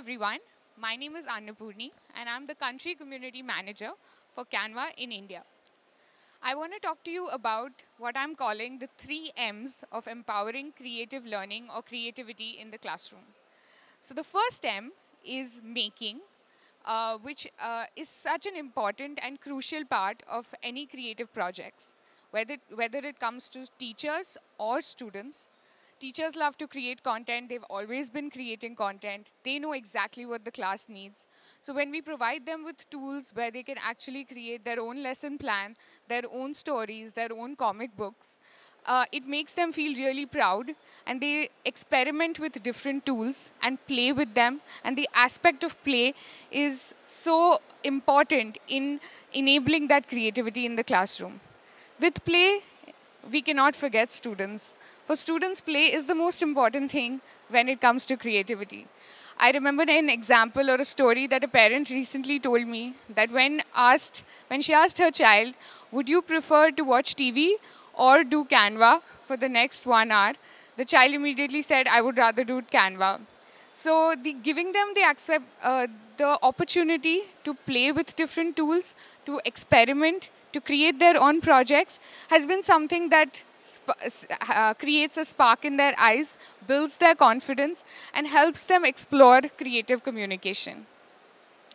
everyone. My name is Annapoorni and I'm the Country Community Manager for Canva in India. I want to talk to you about what I'm calling the 3 M's of empowering creative learning or creativity in the classroom. So the first M is making, which is such an important and crucial part of any creative projects, whether it comes to teachers or students. Teachers love to create content. They've always been creating content. They know exactly what the class needs. So when we provide them with tools where they can actually create their own lesson plan, their own stories, their own comic books, it makes them feel really proud, and they experiment with different tools and play with them. And the aspect of play is so important in enabling that creativity in the classroom. With play, we cannot forget students. For students, play is the most important thing when it comes to creativity. I remember an example or a story that a parent recently told me that when she asked her child, would you prefer to watch TV or do Canva for the next 1 hour? The child immediately said, I would rather do Canva. So giving them the opportunity to play with different tools, to experiment, to create their own projects has been something that creates a spark in their eyes, builds their confidence, and helps them explore creative communication.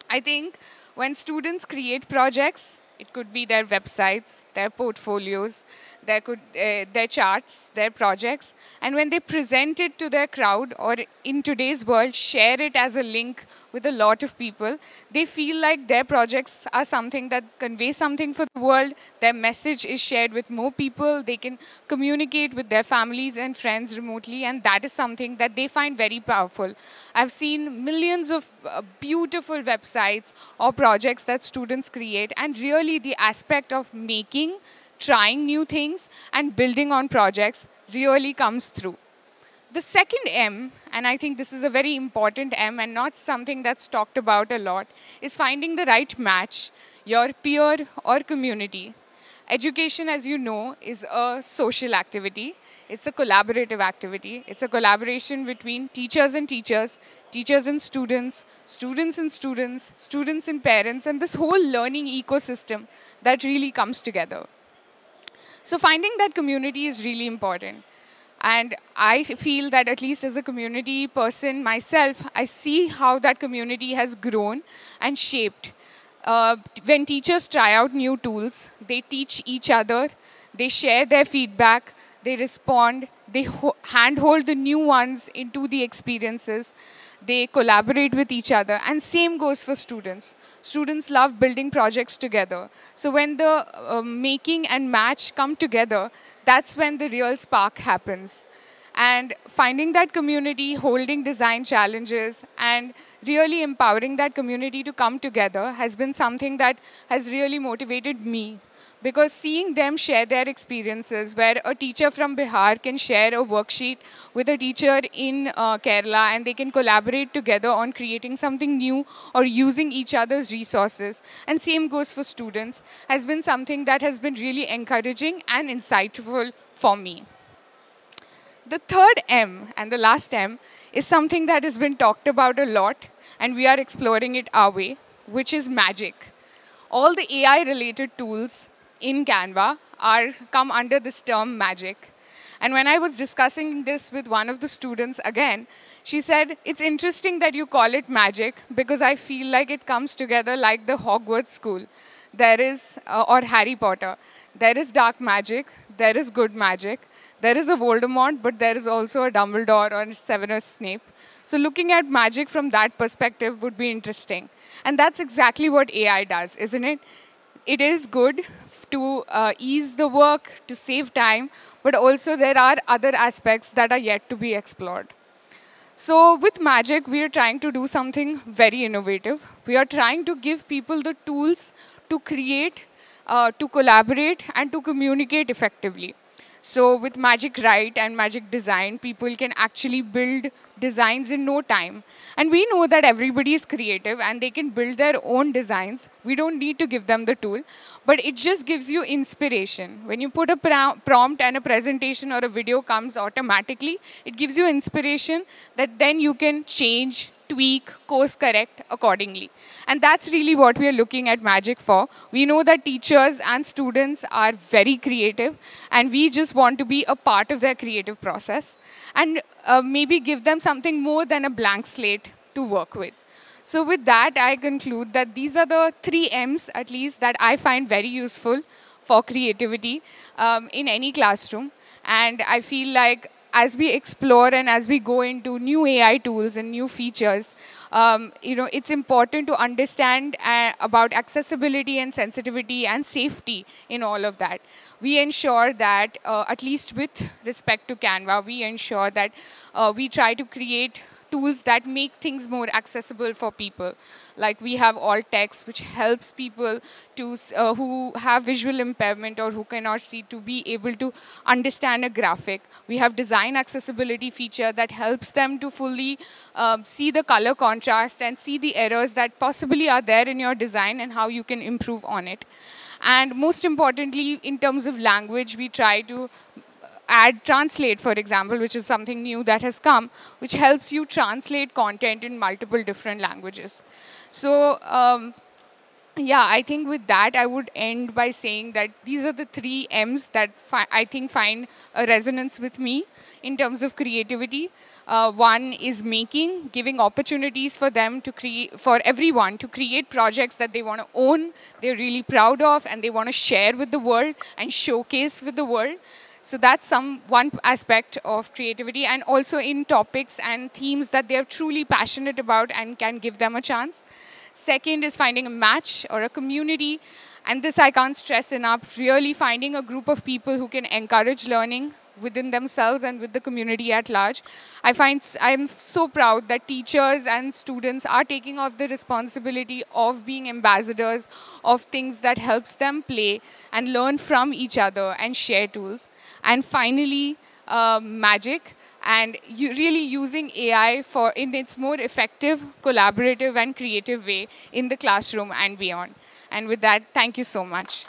I think when students create projects, it could be their websites, their portfolios, their charts, their projects. And when they present it to their crowd, or in today's world, share it as a link with a lot of people, they feel like their projects are something that convey something for the world. Their message is shared with more people. They can communicate with their families and friends remotely. And that is something that they find very powerful. I've seen millions of beautiful websites or projects that students create, and really the aspect of making, trying new things, and building on projects really comes through. The second M, and I think this is a very important M and not something that's talked about a lot, is finding the right match, your peer or community. Education, as you know, is a social activity. It's a collaborative activity. It's a collaboration between teachers and teachers, teachers and students, students and students, students and parents, and this whole learning ecosystem that really comes together. So finding that community is really important. And I feel that, at least as a community person myself, I see how that community has grown and shaped. When teachers try out new tools, they teach each other, they share their feedback, they respond, they handhold the new ones into the experiences, they collaborate with each other, and same goes for students. Students love building projects together. So when the making and match come together, that's when the real spark happens. And finding that community, holding design challenges, and really empowering that community to come together has been something that has really motivated me. Because seeing them share their experiences, where a teacher from Bihar can share a worksheet with a teacher in Kerala, and they can collaborate together on creating something new or using each other's resources, and same goes for students, has been something that has been really encouraging and insightful for me. The third M and the last M is something that has been talked about a lot, and we are exploring it our way, which is magic. All the AI-related tools in Canva come under this term magic. And when I was discussing this with one of the students again, she said, it's interesting that you call it magic, because I feel like it comes together like the Hogwarts school. There is, or Harry Potter. There is dark magic, there is good magic, there is a Voldemort, but there is also a Dumbledore or Severus Snape. So looking at magic from that perspective would be interesting. And that's exactly what AI does, isn't it? It is good to ease the work, to save time, but also there are other aspects that are yet to be explored. So with magic, we are trying to do something very innovative. We are trying to give people the tools to create, to collaborate, and to communicate effectively. So with Magic Write and Magic Design, people can actually build designs in no time. And we know that everybody is creative and they can build their own designs. We don't need to give them the tool, but it just gives you inspiration. When you put a prompt and a presentation or a video comes automatically, it gives you inspiration that then you can change, tweak, course correct accordingly. And that's really what we are looking at Magic for. We know that teachers and students are very creative, and we just want to be a part of their creative process and maybe give them something more than a blank slate to work with. So with that, I conclude that these are the 3 M's, at least, that I find very useful for creativity in any classroom. And I feel like as we explore and as we go into new AI tools and new features, it's important to understand about accessibility and sensitivity and safety in all of that. We ensure that, at least with respect to Canva, we ensure that we try to create tools that make things more accessible for people. Like we have alt text, which helps people to who have visual impairment or who cannot see to be able to understand a graphic. We have design accessibility feature that helps them to fully see the color contrast and see the errors that possibly are there in your design and how you can improve on it. And most importantly, in terms of language, we try to add translate, for example, which is something new that has come, which helps you translate content in multiple different languages. So yeah, I think with that, I would end by saying that these are the 3 M's that I think find a resonance with me in terms of creativity. One is making, giving opportunities for them to create, for everyone to create projects that they want to own, they're really proud of, and they want to share with the world and showcase with the world. So that's one aspect of creativity, and also in topics and themes that they're truly passionate about and can give them a chance. Second is finding a match or a community, and this I can't stress enough, really finding a group of people who can encourage learning within themselves and with the community at large. I'm so proud that teachers and students are taking on the responsibility of being ambassadors of things that helps them play and learn from each other and share tools. And finally, magic, and really using AI in its more effective, collaborative and creative way in the classroom and beyond. And with that, thank you so much.